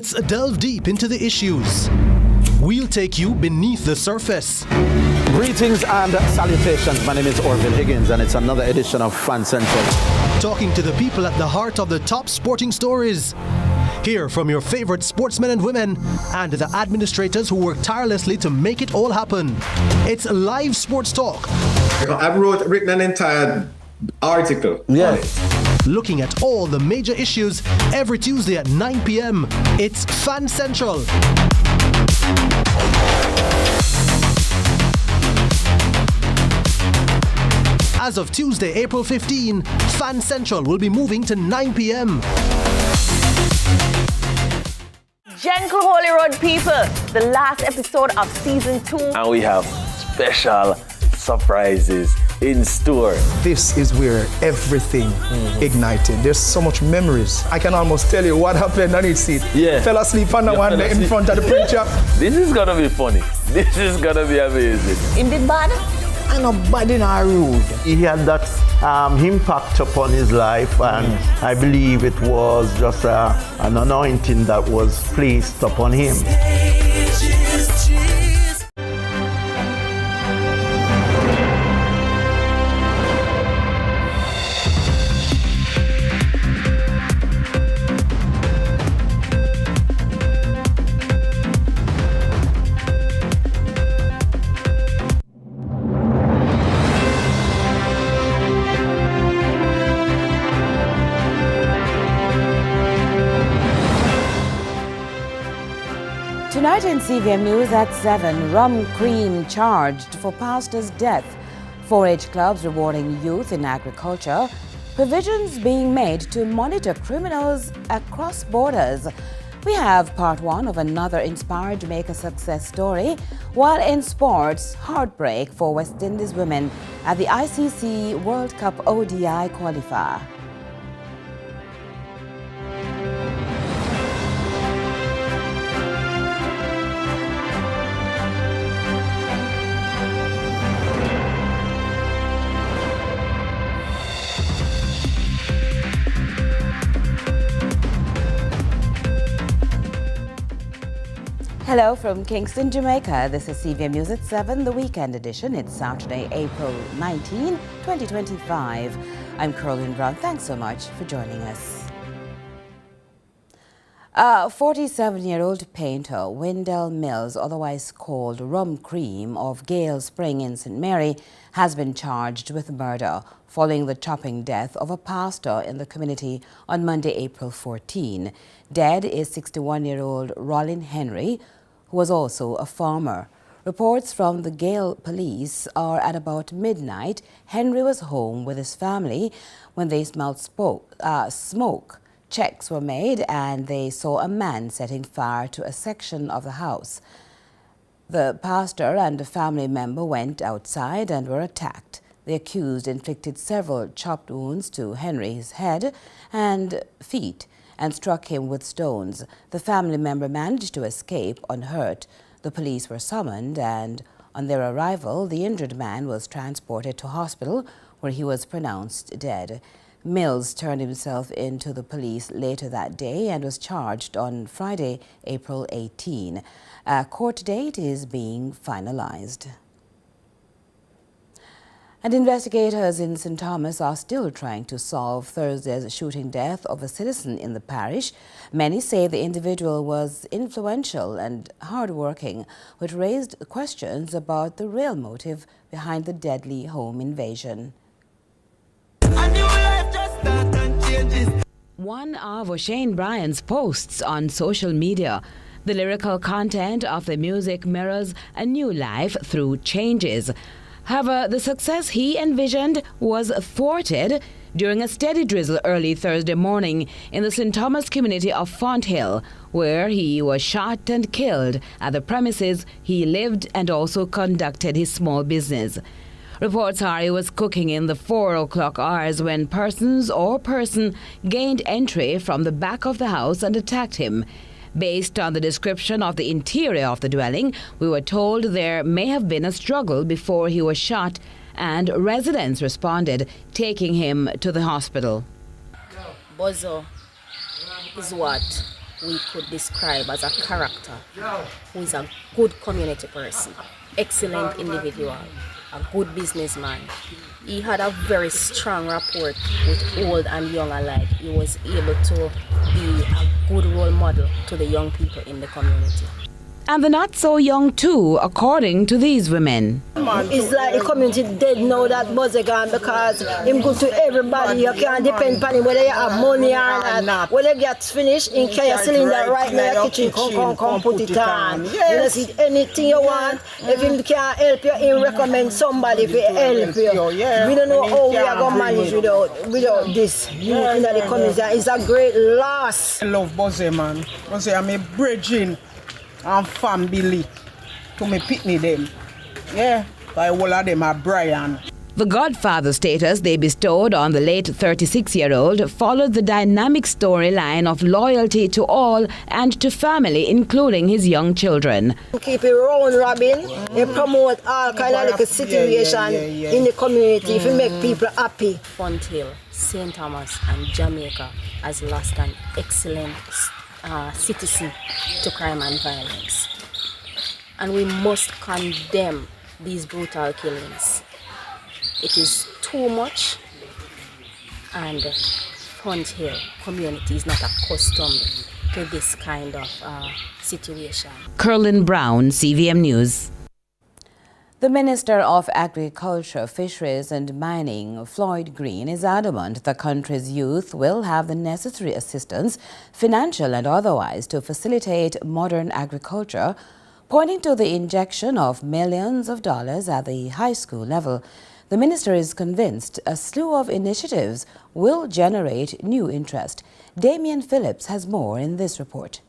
Let's delve deep into the issues. We'll take you beneath the surface. Greetings and salutations. My name is Orville Higgins and it's another edition of Fan Central. Talking to the people at the heart of the top sporting stories. Hear from your favorite sportsmen and women and the administrators who work tirelessly to make it all happen. It's live sports talk. I've written an entire article. Yes. Looking at all the major issues every Tuesday at 9 p.m. It's Fan Central. As of Tuesday, April 15, Fan Central will be moving to 9 p.m. Gentle Holy Road people, the last episode of season 2. And we have special surprises in store. This is where everything ignited. There's so much memories. I can almost tell you what happened on each seat. Yeah. Fell asleep on the one in front of the preacher. This is gonna be funny. This is gonna be amazing. In the bad? I'm not bad in our road. He had that impact upon his life, and I believe it was just an anointing that was placed upon him. Tonight in CVM News at 7, rum cream charged for pastor's death, 4-H clubs rewarding youth in agriculture, provisions being made to monitor criminals across borders. We have part 1 of another inspired Jamaica success story, while in sports, heartbreak for West Indies women at the ICC World Cup ODI qualifier. Hello from Kingston, Jamaica. This is CVM News at 7, the weekend edition. It's Saturday, April 19, 2025. I'm Caroline Brown. Thanks so much for joining us. A 47-year-old painter, Wendell Mills, otherwise called Rum Cream of Gale Spring in St. Mary, has been charged with murder following the chopping death of a pastor in the community on Monday, April 14. Dead is 61-year-old Rollin Henry, who was also a farmer. Reports from the Gale police are at about midnight, Henry was home with his family when they smelled smoke. Checks were made and they saw a man setting fire to a section of the house. The pastor and a family member went outside and were attacked. The accused inflicted several chopped wounds to Henry's head and feet and struck him with stones. The family member managed to escape unhurt. The police were summoned, and on their arrival, the injured man was transported to hospital where he was pronounced dead. Mills turned himself in to the police later that day and was charged on Friday, April 18. A court date is being finalized. And investigators in St. Thomas are still trying to solve Thursday's shooting death of a citizen in the parish. Many say the individual was influential and hardworking, which raised questions about the real motive behind the deadly home invasion. One of O'Shane Bryan's posts on social media. The lyrical content of the music mirrors a new life through changes. However, the success he envisioned was thwarted during a steady drizzle early Thursday morning in the St. Thomas community of Fonthill, where he was shot and killed at the premises he lived and also conducted his small business. Reports are he was cooking in the 4 o'clock hours when person gained entry from the back of the house and attacked him. Based on the description of the interior of the dwelling, we were told there may have been a struggle before he was shot, and residents responded, taking him to the hospital. Bozo is what? we could describe as a character who is a good community person, excellent individual, a good businessman. He had a very strong rapport with old and young alike. He was able to be a good role model to the young people in the community. And the not so young too, according to these women. It's like the community dead now that Buzzy gone because him good to everybody. You can't depend on him whether you have money or not. When it gets finished, in carry your cylinder right in your kitchen, come put it on. You see anything you want. If him can't help you, he recommend somebody to help you. We don't know how we are going to manage without this youth in the community. It's a great loss. I love Buzzy, man. Buzzy, I'm a bridging and family to me pitney them. Yeah, by all of them are Brian. The godfather status they bestowed on the late 36-year-old followed the dynamic storyline of loyalty to all and to family, including his young children. Keep it round, Robin. They promote all kind of like a situation in the community if you make people happy. Fonthill, St. Thomas and Jamaica has lost an excellent citizen to crime and violence. And we must condemn these brutal killings. It is too much, and Fonthill community is not accustomed to this kind of situation. Curlin Brown, CVM News. The Minister of Agriculture, Fisheries and Mining, Floyd Green, is adamant the country's youth will have the necessary assistance, financial and otherwise, to facilitate modern agriculture, pointing to the injection of millions of dollars at the high school level. The minister is convinced a slew of initiatives will generate new interest. Damien Phillips has more in this report.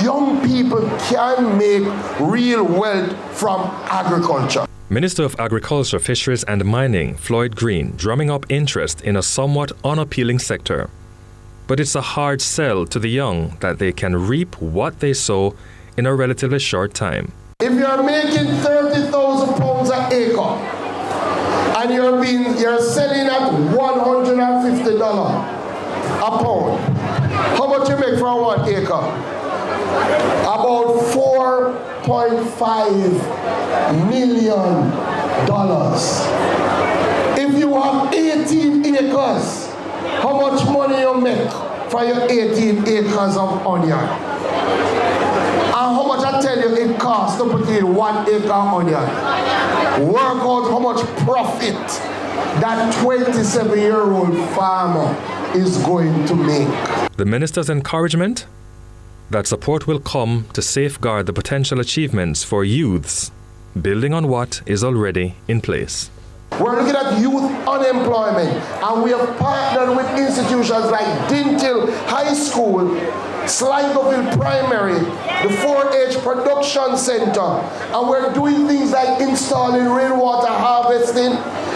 Young people can make real wealth from agriculture. Minister of Agriculture, Fisheries and Mining, Floyd Green, drumming up interest in a somewhat unappealing sector. But it's a hard sell to the young that they can reap what they sow in a relatively short time. If you're making £30,000 an acre and you're selling at $150 a pound, how much you make for 1 acre? About $4.5 million. If you have 18 acres, how much money you make for your 18 acres of onion? And how much I tell you it costs to put in 1 acre onion? Work out how much profit that 27-year-old farmer is going to make. The minister's encouragement? That support will come to safeguard the potential achievements for youths, building on what is already in place. We're looking at youth unemployment, and we have partnered with institutions like Dintil High School, Sligoville Primary, the 4-H Production Center, and we're doing things like installing rainwater harvesting,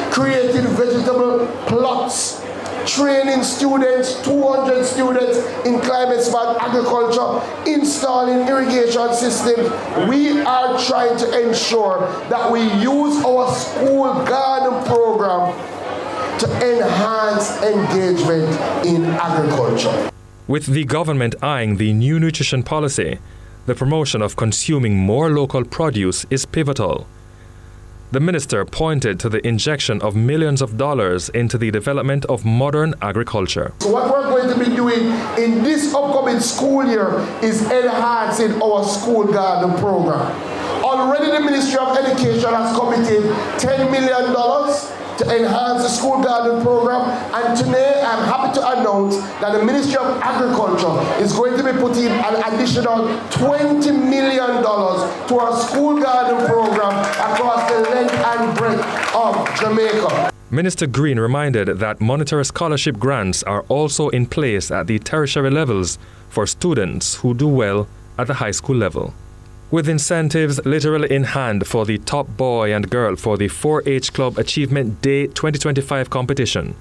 creating vegetable plots, training students, 200 students in climate-smart agriculture, installing irrigation systems. We are trying to ensure that we use our school garden program to enhance engagement in agriculture. With the government eyeing the new nutrition policy, the promotion of consuming more local produce is pivotal. The minister pointed to the injection of millions of dollars into the development of modern agriculture. So what we're going to be doing in this upcoming school year is enhancing our school garden program. Already the Ministry of Education has committed $10 million to enhance the school garden program, and today I'm happy to announce that the Ministry of Agriculture is going to be putting an additional $20 million to our school garden program across the length and breadth of Jamaica. Minister Green reminded that monetary scholarship grants are also in place at the tertiary levels for students who do well at the high school level. With incentives literally in hand for the top boy and girl for the 4-H Club Achievement Day 2025 competition,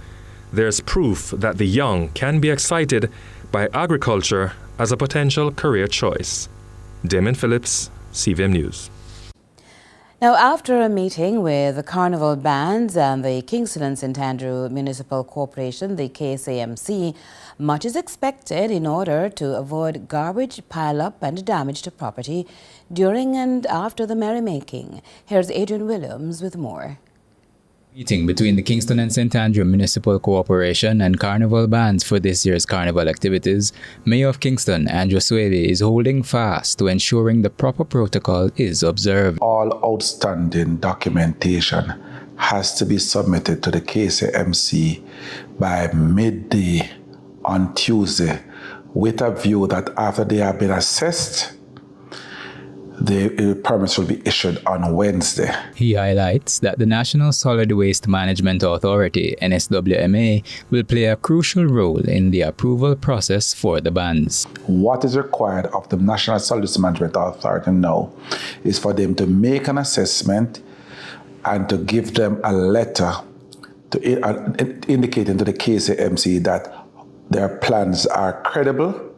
there's proof that the young can be excited by agriculture as a potential career choice. Damon Phillips, CVM News. Now, after a meeting with the Carnival Bands and the Kingston and St Andrew Municipal Corporation, the KSAMC, much is expected in order to avoid garbage pile-up and damage to property during and after the merrymaking. Here's Adrian Williams with more. Meeting between the Kingston and St Andrew Municipal Corporation and Carnival Bands for this year's carnival activities, Mayor of Kingston, Andrew Swavey, is holding fast to ensuring the proper protocol is observed. All outstanding documentation has to be submitted to the KSAMC by midday on Tuesday, with a view that after they have been assessed, the permits will be issued on Wednesday. He highlights that the National Solid Waste Management Authority, NSWMA, will play a crucial role in the approval process for the bands. What is required of the National Solid Waste Management Authority now is for them to make an assessment and to give them a letter indicating to the KSAMC that their plans are credible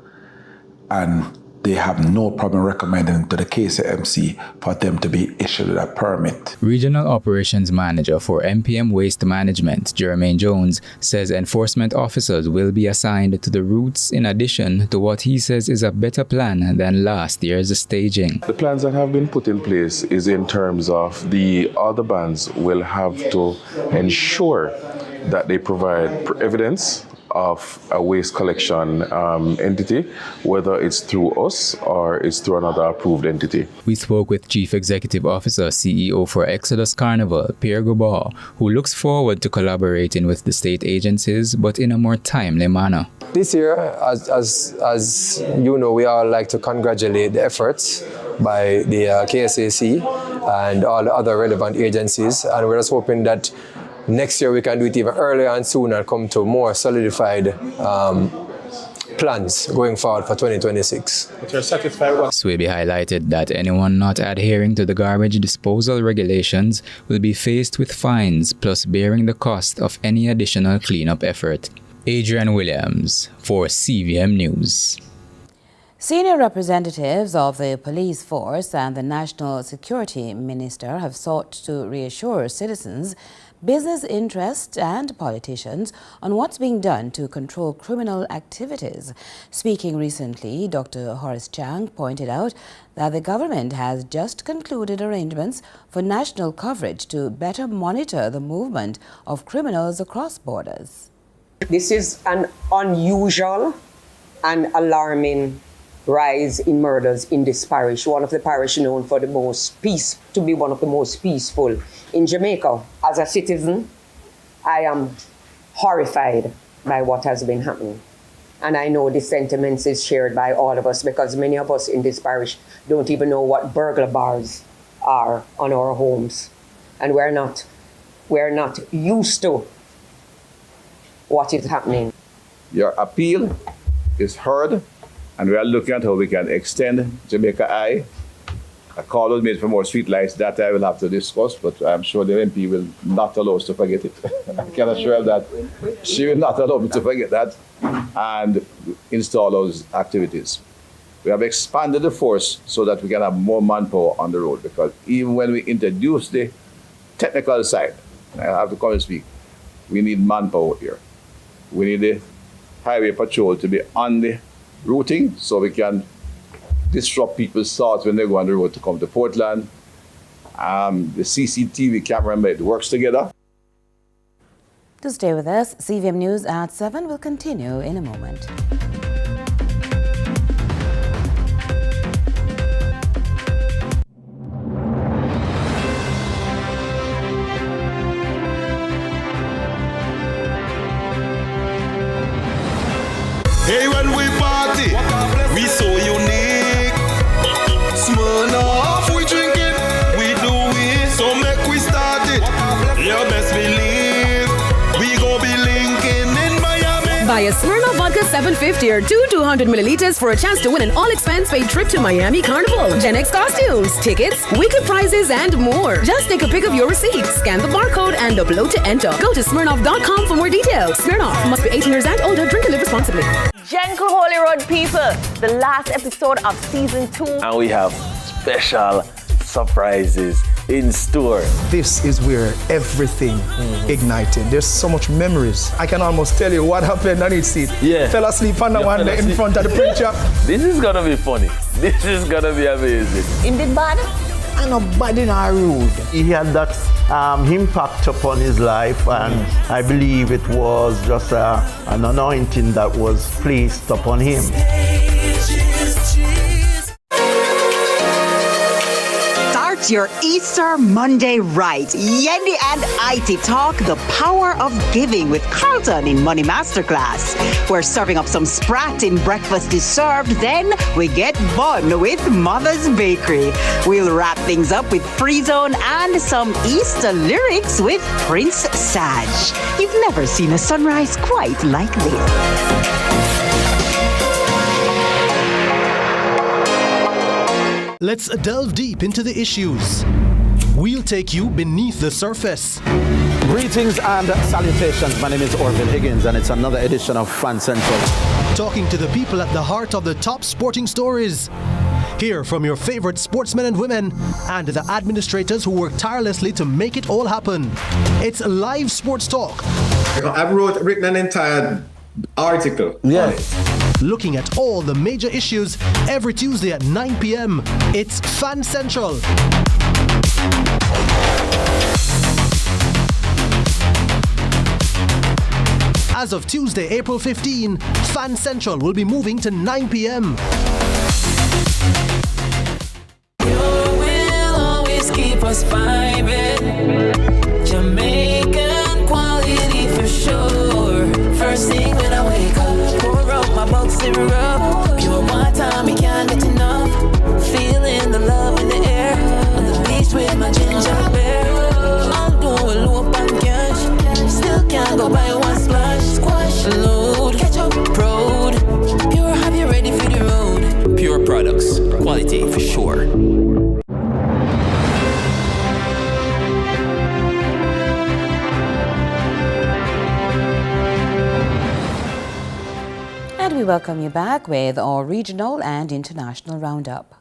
and they have no problem recommending to the KSAMC for them to be issued a permit. Regional Operations Manager for MPM Waste Management, Jermaine Jones, says enforcement officers will be assigned to the routes in addition to what he says is a better plan than last year's staging. The plans that have been put in place is in terms of the other bands will have to ensure that they provide evidence of a waste collection entity, whether it's through us or it's through another approved entity. We spoke with Chief Executive Officer, CEO for Exodus Carnival, Pierre Goubard, who looks forward to collaborating with the state agencies, but in a more timely manner. This year, as you know, we all like to congratulate the efforts by the KSAC and all the other relevant agencies, and we're just hoping that next year we can do it even earlier and sooner and come to more solidified plans going forward for 2026. But you're satisfied with what? Swavey highlighted that anyone not adhering to the garbage disposal regulations will be faced with fines plus bearing the cost of any additional cleanup effort. Adrian Williams for CVM News. Senior representatives of the police force and the National Security Minister have sought to reassure citizens, business interests and politicians on what's being done to control criminal activities. Speaking recently, Dr. Horace Chang pointed out that the government has just concluded arrangements for national coverage to better monitor the movement of criminals across borders. This is an unusual and alarming rise in murders in this parish, one of the parish known for to be one of the most peaceful in Jamaica. As a citizen, I am horrified by what has been happening. And I know this sentiment is shared by all of us because many of us in this parish don't even know what burglar bars are on our homes. And we're not used to what is happening. Your appeal is heard, and we are looking at how we can extend Jamaica Eye. A call was made for more streetlights. That I will have to discuss, but I'm sure the MP will not allow us to forget it. I can assure you that she will not allow me to forget that and install those activities. We have expanded the force so that we can have more manpower on the road, because even when we introduce the technical side, I have to come and speak, we need manpower here. We need the highway patrol to be on the routing so we can disrupt people's thoughts when they go on the road to come to Portland. The CCTV camera, it works together. To stay with us, CVM News at 7 will continue in a moment. Hey, when we party, we so unique. Small off, we drink it, we do it. So make we start it. You best believe we gon' be linking in Miami. Buy a Smirnoff Vodka 750 or 200 milliliters for a chance to win an all-expense-paid trip to Miami Carnival, Gen X costumes, tickets, weekly prizes, and more. Just take a pic of your receipt, scan the barcode, and upload to enter. Go to Smirnoff.com for more details. Smirnoff must be 18 years and older. Drink and live responsibly. Gentle Holy Road people, the last episode of season 2. And we have special surprises in store. This is where everything ignited. There's so much memories. I can almost tell you what happened on each seat. Yeah. Fell asleep on the one there in front of the preacher. This is gonna be funny. This is gonna be amazing. In the bad? And nobody not rude. He had that impact upon his life, and I believe it was just an anointing that was placed upon him. Start your Easter Monday right. Yendi and IT talk the power of giving with Carlton in Money Masterclass. We're serving up some sprat in breakfast is served, then we get fun with Mother's Bakery. We'll wrap things up with Free Zone and some Easter lyrics with Prince Saj. You've never seen a sunrise quite like this. Let's delve deep into the issues. We'll take you beneath the surface. Greetings and salutations. My name is Orville Higgins, and it's another edition of Fan Central. Talking to the people at the heart of the top sporting stories. Hear from your favorite sportsmen and women and the administrators who work tirelessly to make it all happen. It's live sports talk. I've written an entire article. Yeah. Looking at all the major issues every Tuesday at 9 p.m. It's Fan Central. As of Tuesday, April 15, Fan Central will be moving to 9 p.m. You will always keep us vibing. Jamaican quality for sure. First thing when I wake up, pour up my bulk syrup. Pure water, me can't get enough. Feeling the love in the air. On the beach with my ginger beer. I'm doing low on cash. Still can't go buy one splash. Squash, load, catch up, road. Pure, have you ready for the road? Pure products, quality for sure. And we welcome you back with our regional and international roundup.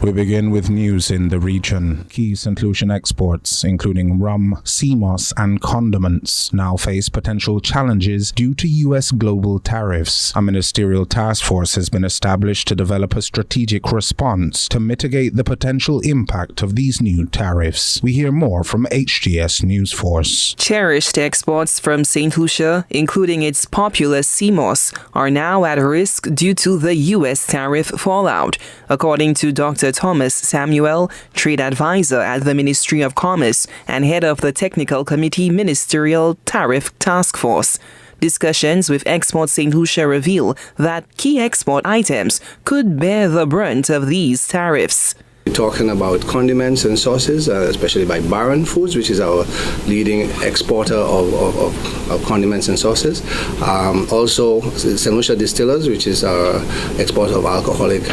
We begin with news in the region. Key St. Lucian exports, including rum, sea moss and condiments, now face potential challenges due to U.S. global tariffs. A ministerial task force has been established to develop a strategic response to mitigate the potential impact of these new tariffs. We hear more from HGS News Force. Cherished exports from St. Lucia, including its popular sea moss, are now at risk due to the U.S. tariff fallout, according to Dr. Thomas Samuel, trade advisor at the Ministry of Commerce and head of the Technical Committee Ministerial Tariff Task Force. Discussions with Export St. Lucia reveal that key export items could bear the brunt of these tariffs. We're talking about condiments and sauces, especially by Baron Foods, which is our leading exporter of condiments and sauces. Also, St. Lucia Distillers, which is our exporter of alcoholic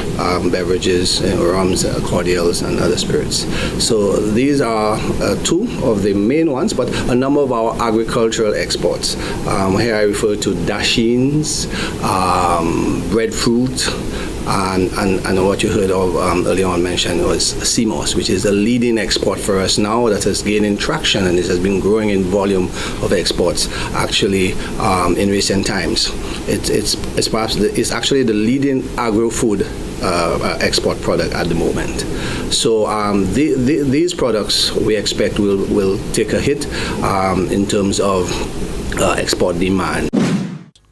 beverages, rums, cordials, and other spirits. So these are two of the main ones, but a number of our agricultural exports. Here I refer to dashins, breadfruit, and what you heard of earlier on mentioned was sea moss, which is the leading export for us now that is gaining traction, and it has been growing in volume of exports actually in recent times. It's actually the leading agro-food export product at the moment. So these products we expect will take a hit in terms of export demand.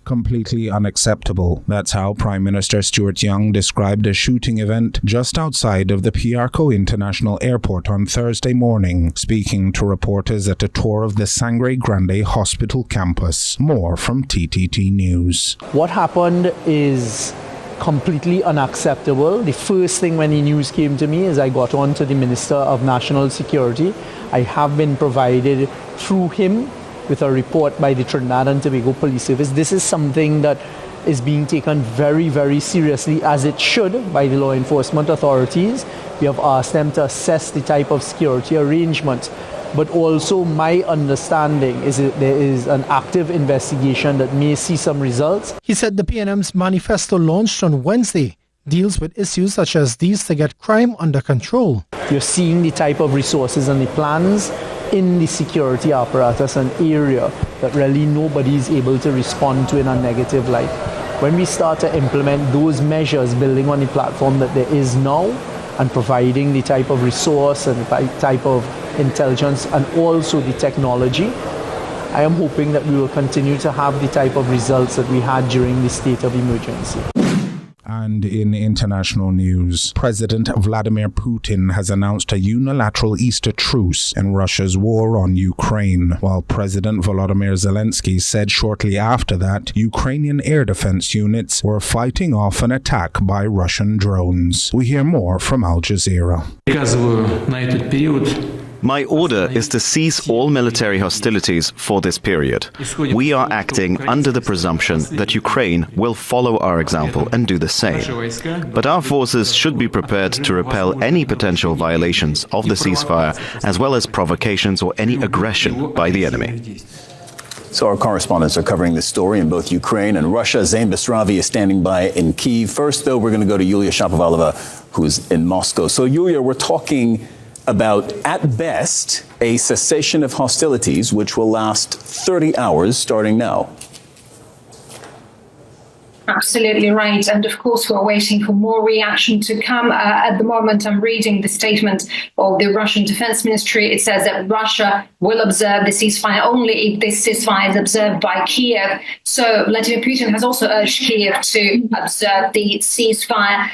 Completely unacceptable. That's how Prime Minister Stuart Young described a shooting event just outside of the Piarco International Airport on Thursday morning, speaking to reporters at a tour of the Sangre Grande Hospital campus. More from TTT News. What happened is completely unacceptable. The first thing when the news came to me is I got on to the Minister of National Security. I have been provided through him with a report by the Trinidad and Tobago Police Service. This is something that is being taken very, very seriously, as it should, by the law enforcement authorities. We have asked them to assess the type of security arrangements. But also my understanding is that there is an active investigation that may see some results. He said the PNM's manifesto launched on Wednesday deals with issues such as these to get crime under control. You're seeing the type of resources and the plans in the security apparatus, an area that really nobody is able to respond to in a negative light. When we start to implement those measures, building on the platform that there is now, and providing the type of resource and the type of intelligence and also the technology, I am hoping that we will continue to have the type of results that we had during the state of emergency. And in international news, President Vladimir Putin has announced a unilateral Easter truce in Russia's war on Ukraine, while President Volodymyr Zelensky said shortly after that Ukrainian air defense units were fighting off an attack by Russian drones. We hear more from Al Jazeera. My order is to cease all military hostilities for this period. We are acting under the presumption that Ukraine will follow our example and do the same. But our forces should be prepared to repel any potential violations of the ceasefire, as well as provocations or any aggression by the enemy. So our correspondents are covering this story in both Ukraine and Russia. Zain Basravi is standing by in Kyiv. First, though, we're going to go to Yulia Shapovalova, who's in Moscow. So, Yulia, we're talking about, at best, a cessation of hostilities, which will last 30 hours starting now. Absolutely right. And of course, we're waiting for more reaction to come. At the moment, I'm reading the statement of the Russian Defense Ministry. It says that Russia will observe the ceasefire only if this ceasefire is observed by Kiev. So Vladimir Putin has also urged Kiev to observe the ceasefire.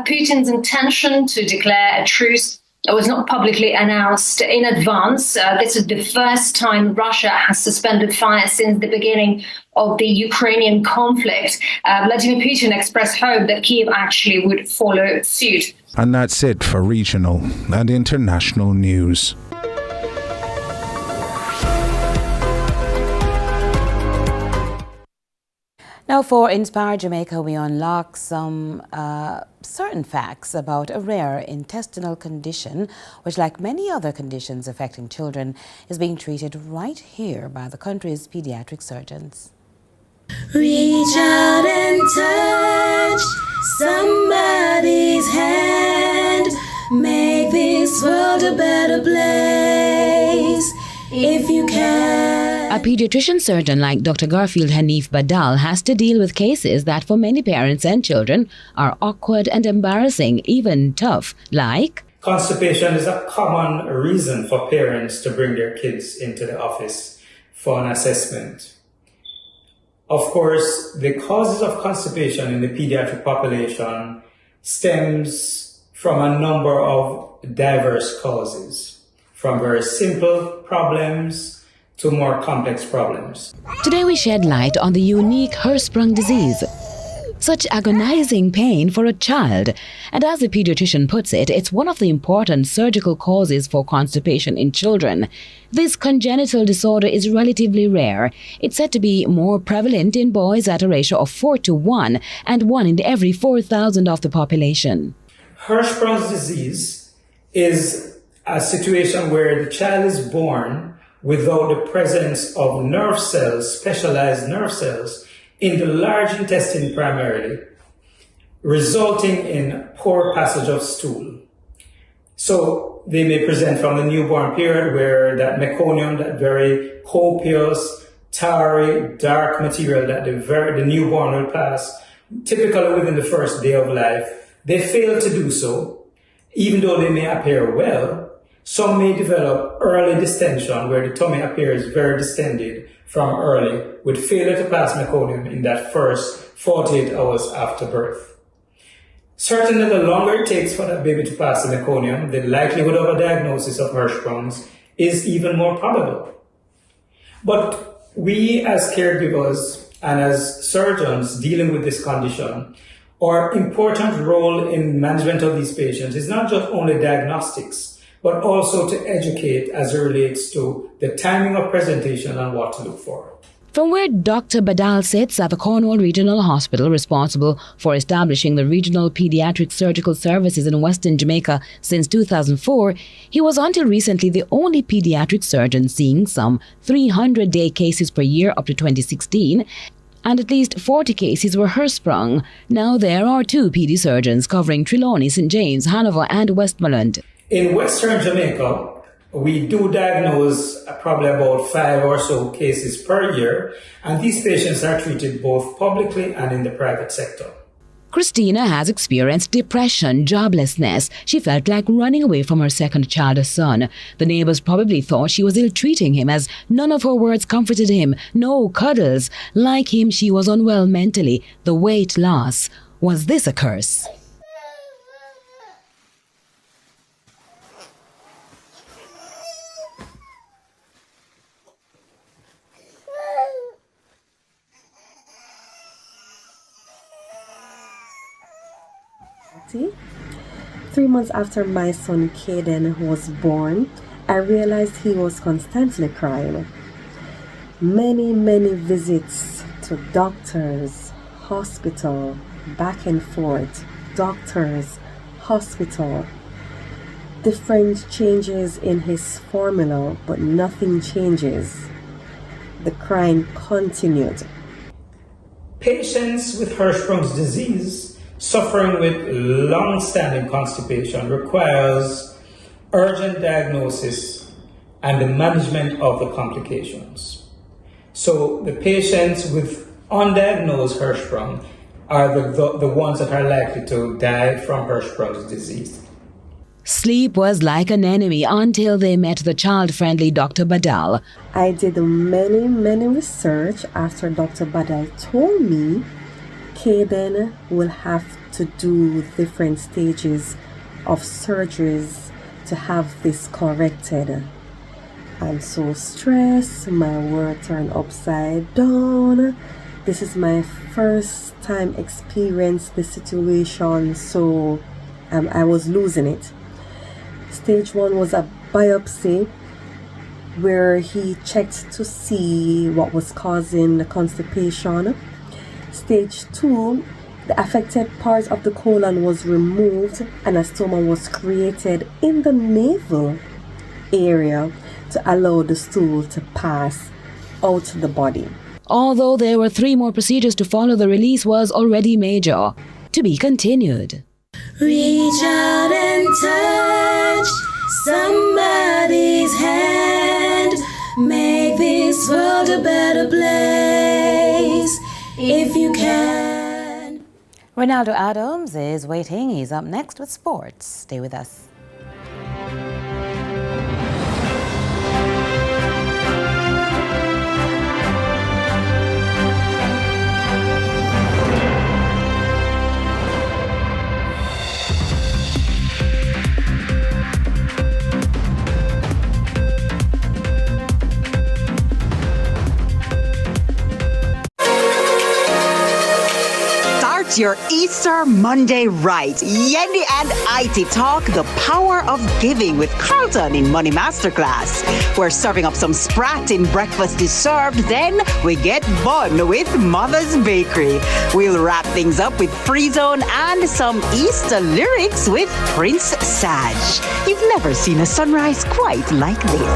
Putin's intention to declare a truce was not publicly announced in advance. This is the first time Russia has suspended fire since the beginning of the Ukrainian conflict. Vladimir Putin expressed hope that Kyiv actually would follow suit. And that's it for regional and international news. Now for Inspire Jamaica, we unlock some certain facts about a rare intestinal condition, which, like many other conditions affecting children, is being treated right here by the country's pediatric surgeons. Reach out and touch somebody's hand. Make this world a better place if you can. A pediatrician surgeon like Dr. Garfield Hanif Badal has to deal with cases that for many parents and children are awkward and embarrassing, even tough, like constipation is a common reason for parents to bring their kids into the office for an assessment. Of course, the causes of constipation in the pediatric population stems from a number of diverse causes, from very simple problems to more complex problems. Today we shed light on the unique Hirschsprung disease. Such agonizing pain for a child. And as the pediatrician puts it, it's one of the important surgical causes for constipation in children. This congenital disorder is relatively rare. It's said to be more prevalent in boys at a ratio of 4:1 and 1 in every 4,000 of the population. Hirschsprung's disease is a situation where the child is born without the presence of nerve cells, specialized nerve cells, in the large intestine primarily, resulting in poor passage of stool. So they may present from the newborn period where that meconium, that very copious, tarry, dark material that the newborn will pass, typically within the first day of life, they fail to do so, even though they may appear well. Some may develop early distension, where the tummy appears very distended from early, with failure to pass meconium in that first 48 hours after birth. Certainly, the longer it takes for that baby to pass the meconium, the likelihood of a diagnosis of Hirschsprung's is even more probable. But we as caregivers and as surgeons dealing with this condition, our important role in management of these patients is not just only diagnostics, but also to educate as it relates to the timing of presentation and what to look for. From where Dr. Badal sits at the Cornwall Regional Hospital, responsible for establishing the regional pediatric surgical services in Western Jamaica since 2004, he was until recently the only pediatric surgeon seeing some 300-day cases per year up to 2016, and at least 40 cases were hair-sprung. Now there are 2 PD surgeons covering Trelawney, St. James, Hanover and Westmoreland. In Western Jamaica, we do diagnose probably about 5 or so cases per year, and these patients are treated both publicly and in the private sector. Christina has experienced depression, joblessness. She felt like running away from her second child, a son. The neighbors probably thought she was ill-treating him, as none of her words comforted him. No cuddles. Like him, she was unwell mentally. The weight loss. Was this a curse? See? 3 months after my son Caden was born, I realized he was constantly crying. Many visits to doctors, hospital, back and forth, doctors, hospital. Different changes in his formula, but nothing changes. The crying continued. Patients with Hirschsprung's disease suffering with long-standing constipation requires urgent diagnosis and the management of the complications. So the patients with undiagnosed Hirschsprung are the ones that are likely to die from Hirschsprung's disease. Sleep was like an enemy until they met the child-friendly Dr. Badal. I did many research after Dr. Badal told me Caden will have to do different stages of surgeries to have this corrected. I'm so stressed, my world turned upside down. This is my first time experience the situation, so I was losing it. Stage 1 was a biopsy where he checked to see what was causing the constipation. Stage 2, the affected part of the colon was removed and a stoma was created in the navel area to allow the stool to pass out the body. Although there were 3 more procedures to follow, the release was already major. To be continued. Reach out and touch somebody's hand. Make this world a better place if you can. Ronaldo Adams is waiting. He's up next with sports. Stay with us. Your Easter Monday right. Yendi and IT talk the power of giving with Carlton in Money Masterclass. We're serving up some sprat in breakfast is served, then we get bun with Mother's Bakery. We'll wrap things up with Free Zone and some Easter lyrics with Prince Saj. You've never seen a sunrise quite like this.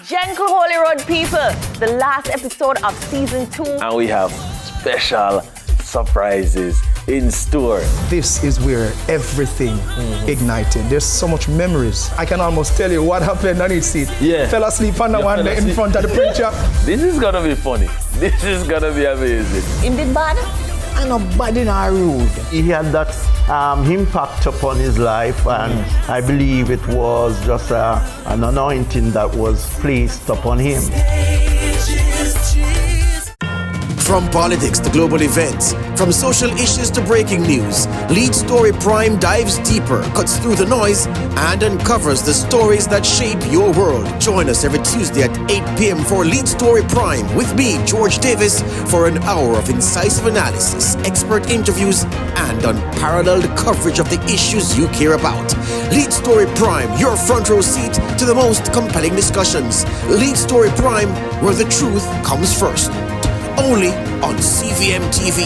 Gentle Holy Road people, the last episode of season 2. And we have special surprises in store. This is where everything ignited. There's so much memories. I can almost tell you what happened on each seat. Yeah. Fell asleep on the one in front of the preacher. This is gonna be funny. This is gonna be amazing. In the bad? And nobody not rude. He had that impact upon his life, and I believe it was just an anointing that was placed upon him. From politics to global events, from social issues to breaking news, Lead Story Prime dives deeper, cuts through the noise, and uncovers the stories that shape your world. Join us every Tuesday at 8 p.m. for Lead Story Prime with me, George Davis, for an hour of incisive analysis, expert interviews, and unparalleled coverage of the issues you care about. Lead Story Prime, your front row seat to the most compelling discussions. Lead Story Prime, where the truth comes first. Only on CVM TV.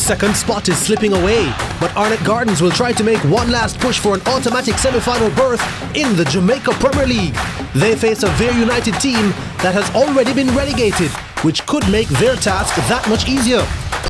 Second spot is slipping away, but Arnett Gardens will try to make one last push for an automatic semi-final berth in the Jamaica Premier League. They face a very united team that has already been relegated, which could make their task that much easier.